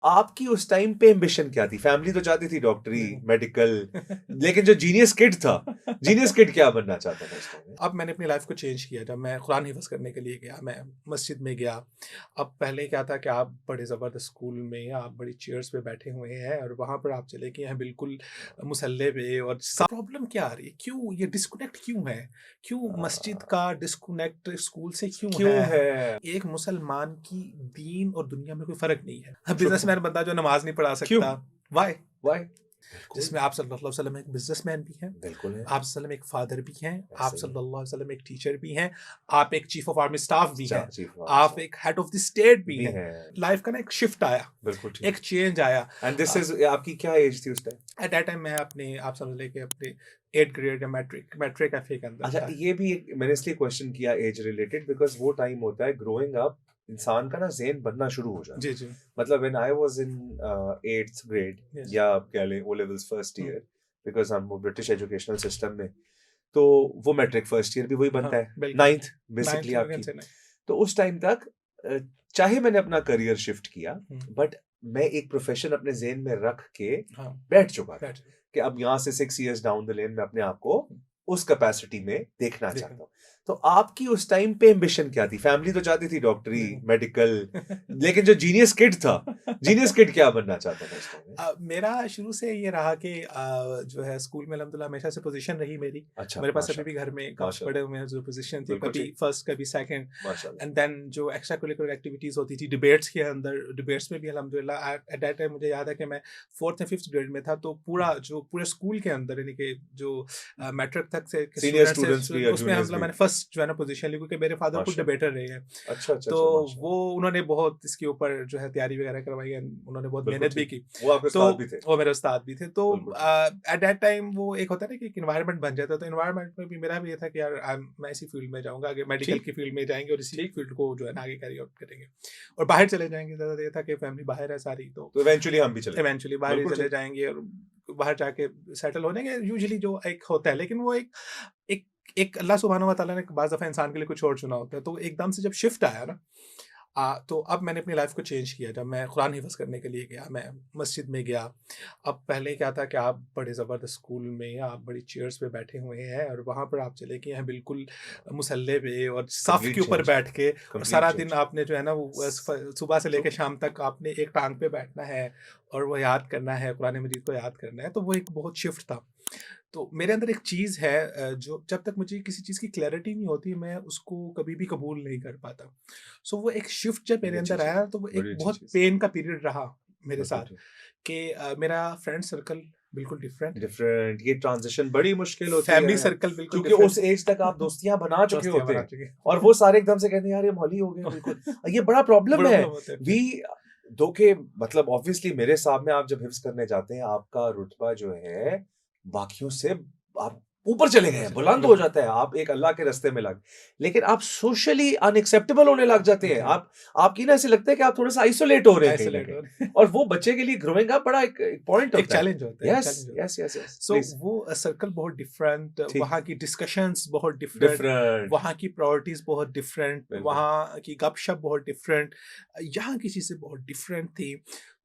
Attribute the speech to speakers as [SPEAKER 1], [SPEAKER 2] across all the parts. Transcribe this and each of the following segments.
[SPEAKER 1] आपकी उस टाइम पे एम्बिशन क्या थी? फैमिली तो चाहती थी डॉक्टरी,
[SPEAKER 2] नहीं।
[SPEAKER 1] मेडिकल, लेकिन जो जीनियस किड था, जीनियस किड क्या बनना चाहता था उस टाइम में?
[SPEAKER 2] अब मैंने अपनी लाइफ को चेंज किया जब मैं कुरान हिफ़्ज़ करने के लिए गया, मैं मस्जिद में गया। अब पहले क्या था कि आप बड़े ज़बरदस्त स्कूल में आप बड़ी चेयर्स पे बैठे हुए हैं और वहाँ पर आप चले गए हैं बिल्कुल मुसल्ले पे और सा प्रॉब्लम क्या आ रही है? क्यों ये डिस्कनेक्ट क्यों है? क्यों मस्जिद
[SPEAKER 1] आ,
[SPEAKER 2] का डिस्कनेक्ट स्कूल से क्यों
[SPEAKER 1] क्यों
[SPEAKER 2] है?
[SPEAKER 1] है?
[SPEAKER 2] एक मुसलमान की दीन और दुनिया में कोई फ़र्क नहीं है।
[SPEAKER 1] ट्रू।
[SPEAKER 2] बिज़नेसमैन बंदा जो नमाज़ नहीं पढ़ा
[SPEAKER 1] क्यों?
[SPEAKER 2] सकता, व्हाई?
[SPEAKER 1] व्हाई? बिल्कुल,
[SPEAKER 2] जिसमें आप सल्लल्लाहु अलैहि वसल्लम एक बिज़नेसमैन भी हैं,
[SPEAKER 1] बिल्कुल है।
[SPEAKER 2] आप सल्लल्लाहु अलैहि वसल्लम एक फ़ादर भी हैं, आप
[SPEAKER 1] ऐसे ही है।
[SPEAKER 2] सल्लल्लाहु अलैहि वसल्लम एक टीचर भी हैं, आप एक चीफ़ ऑफ आर्मी स्टाफ भी हैं,
[SPEAKER 1] चीफ ऑफ
[SPEAKER 2] आप
[SPEAKER 1] स्टाफ
[SPEAKER 2] एक हेड ऑफ द स्टेट भी
[SPEAKER 1] भी
[SPEAKER 2] हैं।
[SPEAKER 1] हैं।
[SPEAKER 2] लाइफ़ का ना एक शिफ्ट आया,
[SPEAKER 1] बिल्कुल ठीक।
[SPEAKER 2] एक चेंज आया।
[SPEAKER 1] एंड दिस
[SPEAKER 2] अ,
[SPEAKER 1] इज आपकी क्या एज थी उस टाइम?
[SPEAKER 2] एट दैट टाइम मैं अपने आप समझ लें कि अपने 8th ग्रेड या मैट्रिक मैट्रिक एफए के अंदर
[SPEAKER 1] अच्छा,
[SPEAKER 2] था।
[SPEAKER 1] ये भी एक मैंने इसलिए क्वेश्चन किया एज रिलेटेड बिकॉज़ वो टाइम होता है ग्रोइंग अप, इंसान का ना ज़हन बनना शुरू हो जाता
[SPEAKER 2] जी,
[SPEAKER 1] है।
[SPEAKER 2] जी।
[SPEAKER 1] मतलब when I was in 8th grade
[SPEAKER 2] yes.
[SPEAKER 1] या आप कह लें ओ लेवल्स फर्स्ट
[SPEAKER 2] हुँ।
[SPEAKER 1] ईयर, बिकॉज़ हम वो ब्रिटिश एजुकेशनल सिस्टम में, तो वो मैट्रिक फर्स्ट ईयर भी वही
[SPEAKER 2] हाँ,
[SPEAKER 1] बनता है,
[SPEAKER 2] बिल्कुल।
[SPEAKER 1] 9th
[SPEAKER 2] 9th
[SPEAKER 1] basically
[SPEAKER 2] you can
[SPEAKER 1] आपकी।
[SPEAKER 2] से 9th।
[SPEAKER 1] तो उस टाइम तक अ, चाहे मैंने अपना करियर शिफ्ट किया,
[SPEAKER 2] हुँ,
[SPEAKER 1] बट मैं एक प्रोफ़ेशन अपने ज़हन में रख के
[SPEAKER 2] हाँ,
[SPEAKER 1] बैठ चुका था
[SPEAKER 2] दैट्स
[SPEAKER 1] कि अब यहाँ से 6 इयर्स डाउन द लेन मैं अपने आप को
[SPEAKER 2] हुँ,
[SPEAKER 1] उस कैपेसिटी में देखना
[SPEAKER 2] देखा।
[SPEAKER 1] चाहता हूँ। तो आपकी उस टाइम पे एम्बिशन क्या थी? फैमिली तो चाहती थी डॉक्टरी,
[SPEAKER 2] नहीं।
[SPEAKER 1] मेडिकल, लेकिन जो जीनियस किड था, जीनियस किड क्या बनना चाहता था उस टाइम में?
[SPEAKER 2] मेरा शुरू से ये रहा कि जो है स्कूल में अल्हम्दुलिल्लाह हमेशा से पोजीशन रही मेरी।
[SPEAKER 1] अच्छा,
[SPEAKER 2] मेरे पास अभी भी
[SPEAKER 1] माशाल्लाह,
[SPEAKER 2] घर में कप्स पड़े
[SPEAKER 1] माशाल्लाह,
[SPEAKER 2] हुए हैं जो पोजीशन थी,
[SPEAKER 1] बिल्कुल
[SPEAKER 2] कभी
[SPEAKER 1] ठीक,
[SPEAKER 2] फर्स्ट कभी सेकंड।
[SPEAKER 1] माशाल्लाह।
[SPEAKER 2] एंड देन जो एक्स्ट्रा करिकुलर एक्टिविटीज़ होती थी डिबेट्स के अंदर, डिबेट्स में भी अल्हम्दुलिल्लाह एट दैट टाइम मुझे याद है कि मैं 4th या 5th ग्रेड में था, तो पूरे स्कूल के अंदर यानी कि जो मैट्रिक तक से के
[SPEAKER 1] सीनियर
[SPEAKER 2] स्टूडेंट्स हैं
[SPEAKER 1] स्टूडेंट्स भी या
[SPEAKER 2] उसमें
[SPEAKER 1] जूनियर्स
[SPEAKER 2] अल्हम्दुलिल्लाह
[SPEAKER 1] भी?
[SPEAKER 2] मैंने फर्स्ट जो है ना पोजीशन ली क्योंकि मेरे फादर खुद
[SPEAKER 1] माशाल्लाह।
[SPEAKER 2] डिबेटर रहे हैं।
[SPEAKER 1] अच्छा, अच्छा,
[SPEAKER 2] तो
[SPEAKER 1] अच्छा,
[SPEAKER 2] वो
[SPEAKER 1] माशाल्लाह।
[SPEAKER 2] उन्होंने बहुत इसके ऊपर जो है तैयारी वगैरह करवाई है, उन्होंने बहुत
[SPEAKER 1] बिल्कुल
[SPEAKER 2] मेहनत भी
[SPEAKER 1] ठीक।
[SPEAKER 2] की।
[SPEAKER 1] वो आपके
[SPEAKER 2] तो
[SPEAKER 1] उस्ताद भी थे?
[SPEAKER 2] वो मेरे उस्ताद भी थे। तो
[SPEAKER 1] बिल्कुल ठीक।
[SPEAKER 2] एट दैट टाइम वो एक होता है ना कि एक एनवायरनमेंट बन जाता है, तो एनवायरनमेंट में भी मेरा भी ये था कि यार मैं इसी फील्ड में जाऊँगा, आगे मेडिकल
[SPEAKER 1] ठीक,
[SPEAKER 2] की फील्ड में जाएँगे और इसी
[SPEAKER 1] ठीक।
[SPEAKER 2] फील्ड को जो है ना आगे कैरी आउट करेंगे। और बाहर चले जाएँगे, ज़्यादा ये था कि फैमिली बाहर है सारी, तो
[SPEAKER 1] तो इवेंचुअली हम भी चले गए।
[SPEAKER 2] इवेंचुअली बाहर ही
[SPEAKER 1] बिल्कुल
[SPEAKER 2] चले
[SPEAKER 1] ठीक।
[SPEAKER 2] जाएँगे और बाहर जाके सेटल होने के यूजुअली जो एक होता है, लेकिन वो एक एक अल्लाह सुब्हानहू व तआला ने बाज़ दफ़ा इंसान के लिए कुछ और चुना होता है। तो एकदम से जब शिफ्ट आया ना, तो अब मैंने अपनी लाइफ़ को चेंज किया जब मैं कुरान हिफ़्ज़ करने के लिए गया, मैं मस्जिद में गया। अब पहले क्या था कि आप बड़े ज़बरदस्त स्कूल में आप बड़ी चेयर्स पे बैठे हुए हैं और वहाँ पर आप चले गए हैं बिल्कुल मुसल्ले पे और सफ़ के
[SPEAKER 1] कंप्लीट
[SPEAKER 2] ऊपर
[SPEAKER 1] चेंज,
[SPEAKER 2] बैठ के, और
[SPEAKER 1] कंप्लीट
[SPEAKER 2] सारा दिन
[SPEAKER 1] चेंज।
[SPEAKER 2] आपने जो है ना वो बस फ सुबह से
[SPEAKER 1] ट्रू।
[SPEAKER 2] लेके शाम तक आपने एक टाँग पे बैठना है और वो याद करना है, कुरान मजीद को याद करना है, तो वो एक बहुत शिफ्ट था। तो मेरे अंदर एक चीज़ है जो जब तक मुझे किसी चीज़ की क्लैरिटी नहीं होती, मैं उसको कभी भी कबूल नहीं कर पाता। सो वो एक शिफ्ट जब मेरे
[SPEAKER 1] बड़ी अच्छी
[SPEAKER 2] अंदर
[SPEAKER 1] चीज़
[SPEAKER 2] आया,
[SPEAKER 1] है,
[SPEAKER 2] तो वो एक
[SPEAKER 1] बड़ी अच्छी
[SPEAKER 2] बहुत
[SPEAKER 1] चीज़।
[SPEAKER 2] पेन का पीरियड रहा मेरे
[SPEAKER 1] बिल्कुल
[SPEAKER 2] साथ
[SPEAKER 1] ठीक।
[SPEAKER 2] कि मेरा फ्रेंड सर्कल बिल्कुल डिफरेंट,
[SPEAKER 1] डिफरेंट, ये ट्रांज़िशन बड़ी मुश्किल होती
[SPEAKER 2] फैमिली
[SPEAKER 1] है,
[SPEAKER 2] सर्कल बिल्कुल
[SPEAKER 1] क्योंकि
[SPEAKER 2] डिफरेंट।
[SPEAKER 1] उस एज तक आप दोस्तियाँ बना चुके
[SPEAKER 2] दोस्तियाँ
[SPEAKER 1] होते
[SPEAKER 2] बना
[SPEAKER 1] हैं
[SPEAKER 2] चुके
[SPEAKER 1] और वो सारे एकदम से कहते हैं यार ये मौली हो गए बिल्कुल। ये बड़ा प्रॉब्लम है।
[SPEAKER 2] प्रॉब्लम होता है फिर।
[SPEAKER 1] वी दो के मतलब ऑब्वियसली मेरे हिसाब में आप जब हिफ्ज़ करने जाते हैं, आपका रुतबा जो है बाकियों से आप ऊपर चले गए
[SPEAKER 2] ऊपर
[SPEAKER 1] हैं,
[SPEAKER 2] से
[SPEAKER 1] बुलंद हो
[SPEAKER 2] बिल्कुल।
[SPEAKER 1] जाता है, आप एक अल्लाह के रास्ते में लग, लेकिन आप सोशली अनएक्सेप्टेबल होने लग जाते हैं।
[SPEAKER 2] जी,
[SPEAKER 1] आपकी ना ऐसे लगता है कि आप थोड़ा-सा आइसोलेट हो रहे हैं कहीं न
[SPEAKER 2] आइसोलेट
[SPEAKER 1] कहीं,
[SPEAKER 2] हो रहे
[SPEAKER 1] और
[SPEAKER 2] हैं।
[SPEAKER 1] वो बच्चे के लिए ग्रोइंग अप बड़ा एक पॉइंट
[SPEAKER 2] एक
[SPEAKER 1] होता है।
[SPEAKER 2] चैलेंज होता है, एक
[SPEAKER 1] यस,
[SPEAKER 2] चैलेंज होता है।
[SPEAKER 1] Yes, yes, yes,
[SPEAKER 2] so
[SPEAKER 1] please.
[SPEAKER 2] वो सर्कल बहुत डिफरेंट,
[SPEAKER 1] ठीक,
[SPEAKER 2] वहाँ की डिस्कशंस बहुत डिफरेंट,
[SPEAKER 1] डिफरेंट,
[SPEAKER 2] वहाँ की प्रायोरिटीज़ बहुत डिफरेंट,
[SPEAKER 1] बिल्कुल।
[SPEAKER 2] वहाँ की गपशप बहुत डिफरेंट, यहाँ की चीज़ें बहुत डिफरेंट थी।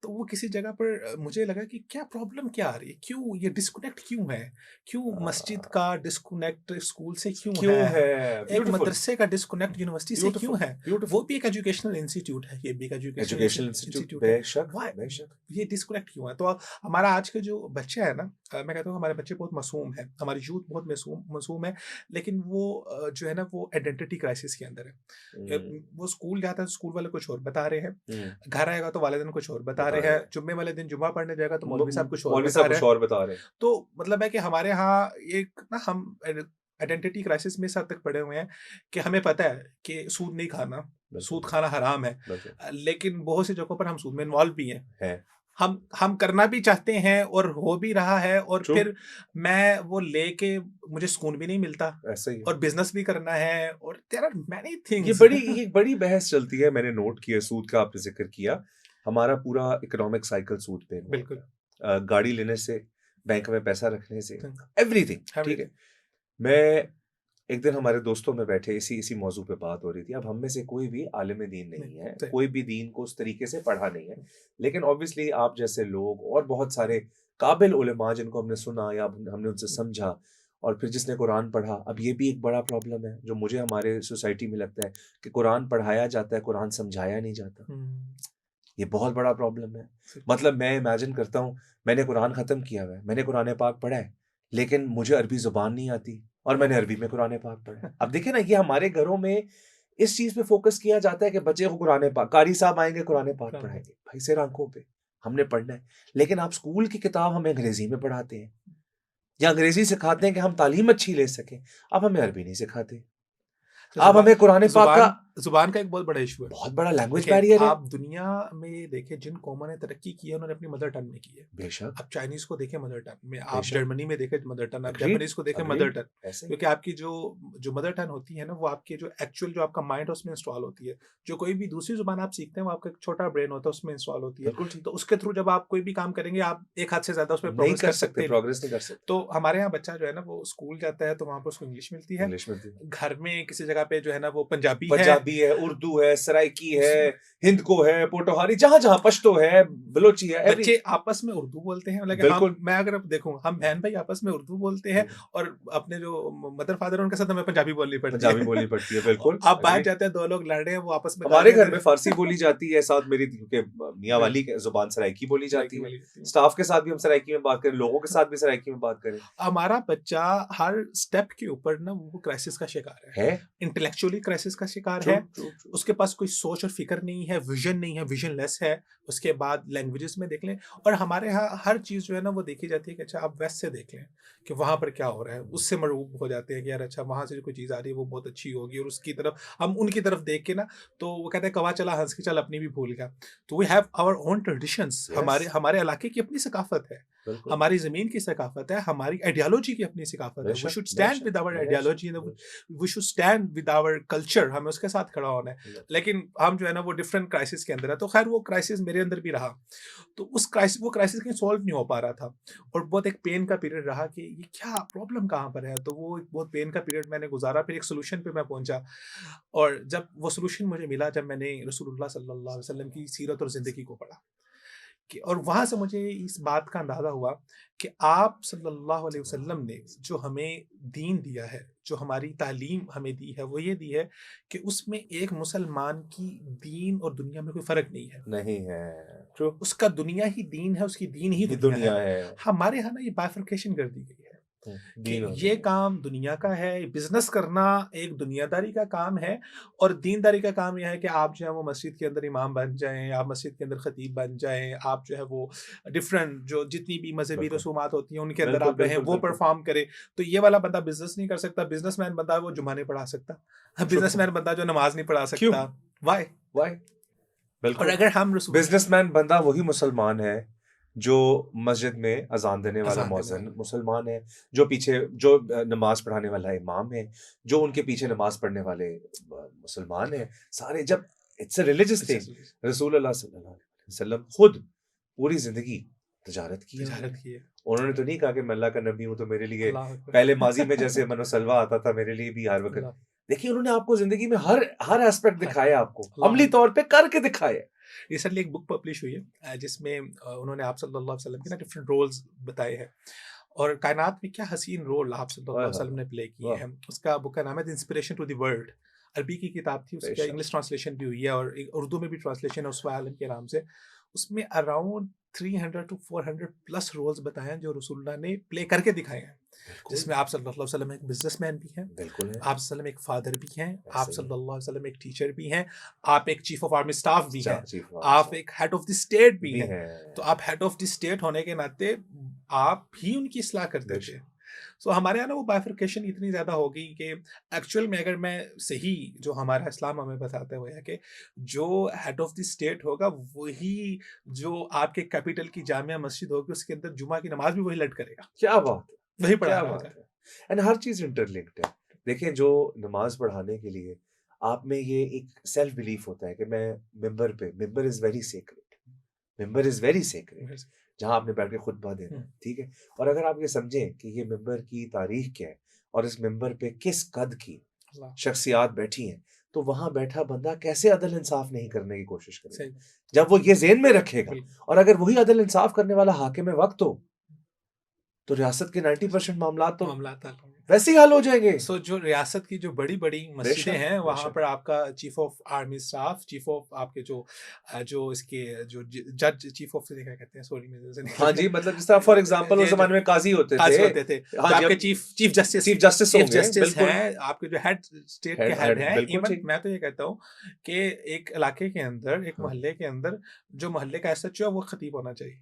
[SPEAKER 2] तो वो किसी जगह पर मुझे लगा कि क्या प्रॉब्लम क्या आ रही है? क्यों ये डिस्कनेक्ट क्यों है? क्यों मस्जिद
[SPEAKER 1] अ,
[SPEAKER 2] का डिस्कनेक्ट स्कूल से क्यों
[SPEAKER 1] क्यों
[SPEAKER 2] है?
[SPEAKER 1] है?
[SPEAKER 2] एक
[SPEAKER 1] ब्यूटीफुल,
[SPEAKER 2] मदरसे का डिस्कनेक्ट यूनिवर्सिटी से क्यों
[SPEAKER 1] ब्यूटीफुल,
[SPEAKER 2] है? वो
[SPEAKER 1] ब्यूटीफुल।
[SPEAKER 2] भी एक एजुकेशनल इंस्टीट्यूट है, ये भी एक एजुकेशनल
[SPEAKER 1] एजुकेशनल इंस्टीट्यूट,
[SPEAKER 2] इंस्टीट्यूट है।
[SPEAKER 1] बेशक,
[SPEAKER 2] व्हाई
[SPEAKER 1] बेशक।
[SPEAKER 2] ये डिस्कनेक्ट क्यों है? तो हमारा आज के जो बच्चे हैं ना, मैं कहता हूँ हमारे बच्चे बहुत मासूम हैं, हमारी यूथ बहुत मासूम मासूम है, लेकिन वो जो है ना वो आइडेंटिटी क्राइसिस के अंदर है।
[SPEAKER 1] हुँ,
[SPEAKER 2] वो स्कूल जाता है तो स्कूल वाले कुछ और बता रहे हैं,
[SPEAKER 1] हुँ,
[SPEAKER 2] घर आएगा तो वालिदैन कुछ और बता
[SPEAKER 1] बता
[SPEAKER 2] रहे
[SPEAKER 1] रहे
[SPEAKER 2] हैं,
[SPEAKER 1] हैं।
[SPEAKER 2] जुम्मे वाले दिन जुम्मा पढ़ने जाएगा तो मौलवी साहब कुछ और
[SPEAKER 1] मौलवी
[SPEAKER 2] बता
[SPEAKER 1] साहब
[SPEAKER 2] रहे
[SPEAKER 1] कुछ
[SPEAKER 2] हैं।
[SPEAKER 1] और बता रहे हैं।
[SPEAKER 2] तो मतलब है कि हमारे यहाँ एक ना हम आइडेंटिटी क्राइसिस में इस हद तक पड़े हुए हैं कि हमें पता है कि सूद नहीं खाना,
[SPEAKER 1] बिल्कुल,
[SPEAKER 2] सूद खाना हराम है।
[SPEAKER 1] बिल्कुल।
[SPEAKER 2] लेकिन बहुत सी जगहों पर हम सूद में इन्वॉल्व भी हैं।
[SPEAKER 1] है,
[SPEAKER 2] हम करना भी चाहते हैं और हो भी रहा है, और
[SPEAKER 1] ट्रू,
[SPEAKER 2] फिर मैं वो लेके मुझे सुकून भी नहीं मिलता
[SPEAKER 1] ऐसा ही है।
[SPEAKER 2] और बिज़नेस भी करना है और देयर आर मैनी
[SPEAKER 1] ये
[SPEAKER 2] थिंग्स।
[SPEAKER 1] बड़ी बहस चलती है, मैंने नोट किया, सूद का आपने ज़िक्र किया। हमारा पूरा इकोनॉमिक साइकिल सूद पे इन्वॉल्व्ड
[SPEAKER 2] बिल्कुल।
[SPEAKER 1] है। गाड़ी लेने से, बैंक में पैसा रखने से,
[SPEAKER 2] हुँ,
[SPEAKER 1] एवरीथिंग, ठीक है?
[SPEAKER 2] एवरीथिंग।
[SPEAKER 1] मैं एक दिन हमारे दोस्तों में बैठे इसी इसी मौजू पे बात हो रही थी। अब हम में से कोई भी आलिम दीन नहीं है,
[SPEAKER 2] सही।
[SPEAKER 1] कोई भी दीन को उस तरीके से पढ़ा नहीं है। लेकिन ऑब्वियसली आप जैसे लोग और बहुत सारे काबिल उलेमा जिनको हमने सुना या हमने उनसे समझा, और फिर जिसने कुरान पढ़ा, अब ये भी एक बड़ा प्रॉब्लम है जो मुझे हमारे सोसाइटी में लगता है कि कुरान पढ़ाया जाता है, कुरान समझाया नहीं जाता। ये बहुत बड़ा प्रॉब्लम है।
[SPEAKER 2] सही।
[SPEAKER 1] मतलब मैं इमेजिन करता हूँ, मैंने कुरान ख़त्म किया हुआ है, मैंने कुरान पाक पढ़ा है, लेकिन मुझे अरबी ज़ुबान नहीं आती और मैंने अरबी में कुरान पाक पढ़ा है। अब देखिए ना, ये हमारे घरों में इस चीज़ पे फ़ोकस किया जाता है कि बच्चे को कुरान पाक, कारी साहब आएँगे कुरान पाक
[SPEAKER 2] कुरान
[SPEAKER 1] पढ़ाएँगे। भाई सिर आँखों पे, हमने पढ़ना है। लेकिन आप स्कूल की किताब हमें अंग्रेज़ी में पढ़ाते हैं या अंग्रेज़ी सिखाते हैं कि हम तालीम अच्छी ले सकें। अब हमें अरबी नहीं सिखाते।
[SPEAKER 2] तो
[SPEAKER 1] आप हमें कुरान पाक का
[SPEAKER 2] ज़ुबान का एक बहुत बड़ा इश्यू है।
[SPEAKER 1] बहुत बड़ा लैंग्वेज
[SPEAKER 2] देखिए,
[SPEAKER 1] बैरियर है।
[SPEAKER 2] आप दुनिया में देखें जिन कौमों ने तरक्की की है उन्होंने अपनी मदर टंग में की है।
[SPEAKER 1] बेशक,
[SPEAKER 2] आप चाइनीज़ को देखें मदर टंग में, आप
[SPEAKER 1] बेशक।
[SPEAKER 2] जर्मनी में देखें मदर टंग, आप
[SPEAKER 1] एग्रीड,
[SPEAKER 2] जापानीज़ को देखें मदर
[SPEAKER 1] एग्रीड,
[SPEAKER 2] टंग।
[SPEAKER 1] ऐसे ही।
[SPEAKER 2] क्योंकि आपकी जो जो मदर टंग होती है ना, वो आपके जो एक्चुअल जो आपका माइंड है उसमें इंस्टॉल होती है। जो कोई भी दूसरी ज़ुबान आप सीखते हैं वो आपका एक छोटा ब्रेन होता है उसमें इंस्टॉल होती है।
[SPEAKER 1] बिल्कुल ठीक।
[SPEAKER 2] तो उसके थ्रू जब आप कोई भी काम करेंगे आप एक हाथ से ज़्यादा उसमें
[SPEAKER 1] नहीं
[SPEAKER 2] प्रोग्रेस
[SPEAKER 1] कर
[SPEAKER 2] कर
[SPEAKER 1] सकते,
[SPEAKER 2] सकते नहीं।
[SPEAKER 1] प्रोग्रेस नहीं कर सकते।
[SPEAKER 2] तो हमारे यहाँ बच्चा जो है ना वो स्कूल जाता है तो वहाँ पर उसको इंग्लिश मिलती है।
[SPEAKER 1] इंग्लिश में भी
[SPEAKER 2] घर में किसी जगह पे जो है ना वो पंजाबी है।
[SPEAKER 1] पंजाबी है, उर्दू है, सराइकी है, हिंद को है, पोटोहारी, जहाँ-जहाँ पश्तो है, बलोची है, एवरी
[SPEAKER 2] बच्चे आपस में उर्दू बोलते हैं, लेकिन
[SPEAKER 1] बिल्कुल।
[SPEAKER 2] मैं अगर अब देखूँ हम बहन भाई आपस में उर्दू बोलते हैं और अपने जो मदर फादर है उनके साथ हमें पंजाबी बोलनी पड़ती
[SPEAKER 1] पंजाबी
[SPEAKER 2] है।
[SPEAKER 1] बोलनी पड़ती है, बिल्कुल।
[SPEAKER 2] आप बाहर
[SPEAKER 1] एग्री।
[SPEAKER 2] जाते हैं, 2 लोग लड़ रहे हैं, वो आपस में
[SPEAKER 1] हमारे घर
[SPEAKER 2] गालियाँ
[SPEAKER 1] में
[SPEAKER 2] दे
[SPEAKER 1] फारसी बोली जाती है, साथ मेरी क्योंकि मियाँ वाली की ज़ुबान सराइकी बोली जाती
[SPEAKER 2] सराइकी
[SPEAKER 1] है।
[SPEAKER 2] बोली जाती है।
[SPEAKER 1] स्टाफ के साथ भी हम सराइकी में बात करें, लोगों के साथ भी सराइकी में बात करें।
[SPEAKER 2] हमारा बच्चा हर स्टेप के ऊपर ना वो क्राइसिस का शिकार है।
[SPEAKER 1] है?
[SPEAKER 2] इंटेलेक्चुअली क्राइसिस का शिकार
[SPEAKER 1] ट्रू,
[SPEAKER 2] है।
[SPEAKER 1] True, true.
[SPEAKER 2] उसके पास कोई सोच और फ़िक्र नहीं है, विज़न नहीं है, विज़नलेस है। उसके बाद लैंग्वेजेज़ में देख लें और हमारे यहाँ हर चीज़ जो है ना वो देखी जाती है कि अच्छा आप वेस्ट से देख लें कि वहाँ पर क्या हो रहा है। उससे मरऊब हो जाते हैं कि यार अच्छा वहाँ से जो कोई चीज़ आ रही है वो बहुत अच्छी होगी और उसकी तरफ हम उनकी तरफ देख के ना तो वो कहते हैं कौवा चला हंस के चल अपनी भी भूल गया। तो we have our own traditions. हमारे
[SPEAKER 1] यस,
[SPEAKER 2] हमारे इलाके की अपनी सकाफ़त है।
[SPEAKER 1] बिल्कुल।
[SPEAKER 2] हमारी ज़मीन की सकाफ़त है, हमारी आइडियोलॉजी की अपनी सकाफ़त है। वी
[SPEAKER 1] बेशक,
[SPEAKER 2] शुड स्टैंड
[SPEAKER 1] बेशक,
[SPEAKER 2] विद आवर
[SPEAKER 1] बेशक,
[SPEAKER 2] आइडियोलॉजी एंड
[SPEAKER 1] बेशक।
[SPEAKER 2] We should stand with our culture. हमें उसके साथ खड़ा होना है।
[SPEAKER 1] बिल्कुल।
[SPEAKER 2] लेकिन हम जो है ना वो डिफरेंट क्राइसिस के अंदर है। तो खैर वो क्राइसिस मेरे अंदर भी रहा। तो वो क्राइसिस कहीं सॉल्व नहीं हो पा रहा था और बहुत एक पेन का पीरियड रहा कि ये क्या प्रॉब्लम कहाँ पर है? तो वो एक बहुत पेन का पीरियड मैंने गुज़ारा, फिर एक सॉल्यूशन पे मैं पहुँचा और जब वो सॉल्यूशन मुझे मिला, जब मैंने रसूलुल्लाह सल्लल्लाहु अलैहि वसल्लम की सीरत और ज़िंदगी को पढ़ा कि और वहाँ से मुझे इस बात का अंदाज़ा हुआ कि आप सल्लल्लाहु अलैहि वसल्लम ने जो हमें दीन दिया है, जो हमारी तालीम हमें दी है, वो ये दी है कि उसमें एक मुसलमान की दीन और दुनिया में कोई फ़र्क नहीं है।
[SPEAKER 1] नहीं है। ट्रू।
[SPEAKER 2] उसका दुनिया ही दीन है, उसकी दीन ही
[SPEAKER 1] ये
[SPEAKER 2] दुनिया
[SPEAKER 1] दुनिया
[SPEAKER 2] है।
[SPEAKER 1] है।
[SPEAKER 2] हमारे यहाँ ना ये बाइफरकेशन कर दी गई है कि
[SPEAKER 1] दीन और
[SPEAKER 2] ये
[SPEAKER 1] दुनिया।
[SPEAKER 2] काम दुनिया का है, बिज़नेस करना एक दुनियादारी का काम है और दीनदारी का काम ये है कि आप जो है वो मस्जिद के अंदर इमाम बन जाएँ, आप मस्जिद के अंदर खतीब बन जाएँ, आप जो है वो डिफरेंट जो जितनी भी मज़हबी
[SPEAKER 1] बिल्कुल,
[SPEAKER 2] रसूमात होती हैं उनके अंदर
[SPEAKER 1] बिल्कुल,
[SPEAKER 2] आप रहें,
[SPEAKER 1] बिल्कुल,
[SPEAKER 2] वो
[SPEAKER 1] बिल्कुल।
[SPEAKER 2] परफ़ॉर्म करें। तो ये वाला बंदा बिज़नेस नहीं कर सकता, बिज़नेसमैन बंदा है वो जुमा नहीं पढ़ा सकता।
[SPEAKER 1] ट्रू।
[SPEAKER 2] बिज़नेसमैन बंदा जो नमाज़ नहीं पढ़ा
[SPEAKER 1] क्यों?
[SPEAKER 2] सकता। व्हाई?
[SPEAKER 1] व्हाई?
[SPEAKER 2] और
[SPEAKER 1] बिल्कुल।
[SPEAKER 2] अगर हम रसूल
[SPEAKER 1] बिज़नेसमैन बंदा वही मुसलमान है, जो मस्जिद में अज़ान देने वाला
[SPEAKER 2] अज़ान देने
[SPEAKER 1] मौज़िन
[SPEAKER 2] वाला।
[SPEAKER 1] मुसलमान है, जो पीछे जो नमाज़ पढ़ाने वाला इमाम है, जो उनके पीछे नमाज़ पढ़ने वाले मुसलमान हैं, सारे जब इट्स अ रिलिजियस थिंग। रसूलुल्लाह सल्लल्लाहु अलैहि वसल्लम खुद पूरी ज़िंदगी तिजारत की है
[SPEAKER 2] तिजारत
[SPEAKER 1] उन्होंने।
[SPEAKER 2] की है।
[SPEAKER 1] उन्होंने तो नहीं कहा कि मैं अल्लाह का नबी हूँ, तो मेरे लिए
[SPEAKER 2] अल्लाहु अकबर।
[SPEAKER 1] पहले माज़ी में जैसे मन सलवा आता था, मेरे लिए भी हर वक़्त।
[SPEAKER 2] अल्लाह
[SPEAKER 1] देखिए, उन्होंने आपको ज़िंदगी में हर एस्पेक्ट
[SPEAKER 2] हर
[SPEAKER 1] दिखाया आपको,
[SPEAKER 2] अल्लाहु
[SPEAKER 1] अमली
[SPEAKER 2] अकबर।
[SPEAKER 1] तौर पे करके दिखाया।
[SPEAKER 2] रिसेंटली एक बुक पब्लिश हुई है जिसमें उन्होंने आप सल्लल्लाहु अलैहि वसल्लम के ना डिफरेंट रोल्स बताए हैं और कायनात में क्या हसीन रोल आप सल्लल्लाहु
[SPEAKER 1] वाह!
[SPEAKER 2] अलैहि वसल्लम ने प्ले किए
[SPEAKER 1] वाह!
[SPEAKER 2] हैं। उसका बुक का नाम है the inspiration to the world. अरबी की किताब थी, उसका
[SPEAKER 1] बेशक।
[SPEAKER 2] इंग्लिश ट्रांसलेशन भी हुई है और एक उर्दू में भी ट्रांसलेशन है उसवा आलम के नाम से। उसमें अराउंड 300 टू 400 प्लस रोल्स बताए हैं जो रसूलुल्लाह ने प्ले करके दिखाए हैं।
[SPEAKER 1] बिल्कुल,
[SPEAKER 2] जिसमें आप सल्लल्लाहु अलैहि वसल्लम एक बिजनेसमैन भी हैं,
[SPEAKER 1] बिल्कुल है,
[SPEAKER 2] आप सल्लल्लाहु अलैहि वसल्लम एक फादर भी हैं, आप
[SPEAKER 1] ऐसे ही है।
[SPEAKER 2] सल्लल्लाहु अलैहि वसल्लम एक टीचर भी हैं, आप एक चीफ ऑफ आर्मी स्टाफ भी हैं,
[SPEAKER 1] चीफ ऑफ
[SPEAKER 2] आप एक हेड ऑफ द स्टेट भी
[SPEAKER 1] भी
[SPEAKER 2] हैं। तो
[SPEAKER 1] हैं।
[SPEAKER 2] आप हेड ऑफ द स्टेट होने के नाते आप ही उनकी इस्लाह करते थे।
[SPEAKER 1] बेशक।
[SPEAKER 2] सो हमारे यहाँ ना वो बाइफरकेशन इतनी ज़्यादा हो गई कि एक्चुअल में अगर मैं सही जो हमारा इस्लाम हमें बताता है वो है कि जो हेड ऑफ द स्टेट होगा वही जो आपके कैपिटल की जामिया मस्जिद होगी उसके अंदर जुमा की नमाज भी वही लट करेगा,
[SPEAKER 1] क्या बात है!
[SPEAKER 2] वही पढ़ा
[SPEAKER 1] क्या
[SPEAKER 2] रहा
[SPEAKER 1] बात
[SPEAKER 2] होगा।
[SPEAKER 1] है! एंड हर चीज़ इंटरलिंक्ड है। देखिए, जो नमाज़ पढ़ाने के लिए आप में ये एक सेल्फ बिलीफ होता है कि मैं मिंबर इज़ वेरी सेक्रेड, मिंबर इज़ वेरी सेक्रेड, जहाँ आपने बैठ के खुतबा देना है, ठीक है? और अगर आप ये समझें कि ये मिंबर की तारीख क्या है और इस मिंबर पे किस कद की
[SPEAKER 2] अल्लाह,
[SPEAKER 1] शख्सियात बैठी हैं, तो वहाँ बैठा बंदा कैसे अदल इंसाफ नहीं करने की कोशिश करेगा?
[SPEAKER 2] सही,
[SPEAKER 1] जब वो ये ज़हन में रखेगा
[SPEAKER 2] बिल्कुल।
[SPEAKER 1] और अगर वही अदल इंसाफ करने वाला हाकिम वक़्त हो, तो रियासत के 90% मामलात तो
[SPEAKER 2] मामला हल होंगे।
[SPEAKER 1] वैसे ही हल हो जाएँगे।
[SPEAKER 2] सो जो रियासत की जो बड़ी-बड़ी मस्जिदें
[SPEAKER 1] बेशक,
[SPEAKER 2] हैं, वहाँ
[SPEAKER 1] बेशक।
[SPEAKER 2] पर आपका chief of army staff, chief of आपके जो इसके जो जज चीफ ऑफ क्या कहते हैं, सॉरी मेरे से
[SPEAKER 1] हाँ
[SPEAKER 2] निकल
[SPEAKER 1] जी, मतलब जिस तरह फॉर एग्ज़ाम्पल उस
[SPEAKER 2] ये जो
[SPEAKER 1] ज़माने में काज़ी होते थे।
[SPEAKER 2] काज़ी होते थे,
[SPEAKER 1] हाँ
[SPEAKER 2] जो
[SPEAKER 1] जी,
[SPEAKER 2] आपके
[SPEAKER 1] अब
[SPEAKER 2] चीफ जस्टिस
[SPEAKER 1] चीफ जस्टिस होंगे, बिल्कुल।
[SPEAKER 2] हैं, आपके जो हेड स्टेट के
[SPEAKER 1] हेड
[SPEAKER 2] हेड
[SPEAKER 1] हेड
[SPEAKER 2] हैं,
[SPEAKER 1] बिल्कुल
[SPEAKER 2] इवन
[SPEAKER 1] ठीक।
[SPEAKER 2] मैं तो ये कहता हूँ कि एक इलाके के अंदर, एक
[SPEAKER 1] हाँ,
[SPEAKER 2] मोहल्ले के अंदर, जो मोहल्ले का एसएचओ है, वो खतीब होना चाहिए।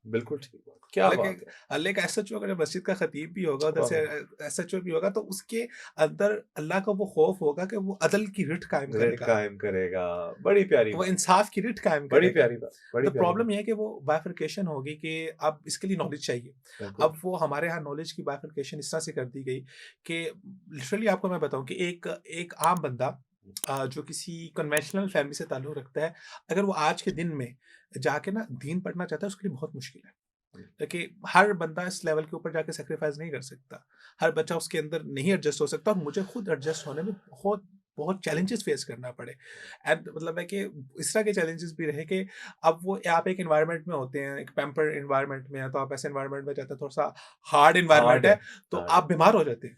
[SPEAKER 1] बिल्कुल ठीक बात। क्या
[SPEAKER 2] हालाँकि
[SPEAKER 1] बात है!
[SPEAKER 2] अल्ले का एसएचओ अगर मस्जिद का खतीब भी होगा, उधर से
[SPEAKER 1] वाह!
[SPEAKER 2] एसएचओ भी होगा, तो उसके अंदर अल्लाह का वो खौफ होगा कि वो अदल की रिट कायम
[SPEAKER 1] रिट
[SPEAKER 2] करेगा,
[SPEAKER 1] कायम करेगा। बड़ी प्यारी
[SPEAKER 2] वो
[SPEAKER 1] बात,
[SPEAKER 2] इंसाफ की रिट कायम
[SPEAKER 1] बड़ी
[SPEAKER 2] करेगा।
[SPEAKER 1] प्यारी बात, बड़ी
[SPEAKER 2] तो
[SPEAKER 1] प्यारी
[SPEAKER 2] प्रॉब्लम
[SPEAKER 1] बात।
[SPEAKER 2] ये है कि वो बाइफरकेशन होगी कि अब इसके लिए नॉलेज चाहिए।
[SPEAKER 1] बिल्कुल।
[SPEAKER 2] अब वो हमारे यहाँ नॉलेज की बाइफरकेशन इस तरह से कर दी गई कि लिटरली आपको मैं बताऊँ कि एक एक आम बंदा जो किसी कन्वेंशनल फैमिली से ताल्लुक़ रखता है, अगर वो आज के दिन में जाके ना दीन पढ़ना चाहता है, उसके लिए बहुत मुश्किल है। देखिए, हर बंदा इस लेवल के ऊपर जाके सैक्रिफाइस नहीं कर सकता। हर बच्चा उसके अंदर नहीं एडजस्ट हो सकता और मुझे खुद एडजस्ट होने में बहुत बहुत चैलेंजेस फेस करना पड़े। एंड मतलब है कि इस तरह के चैलेंजेस भी रहे कि अब वो आप एक एनवायरनमेंट में होते हैं, एक पैम्पर्ड एनवायरनमेंट में हैं, तो आप ऐसे एनवायरनमेंट में जाते हैं, थोड़ा-सा हार्ड एनवायरनमेंट
[SPEAKER 1] हार्ड है,
[SPEAKER 2] है, तो
[SPEAKER 1] हार्ड है।
[SPEAKER 2] आप बीमार हो जाते हैं।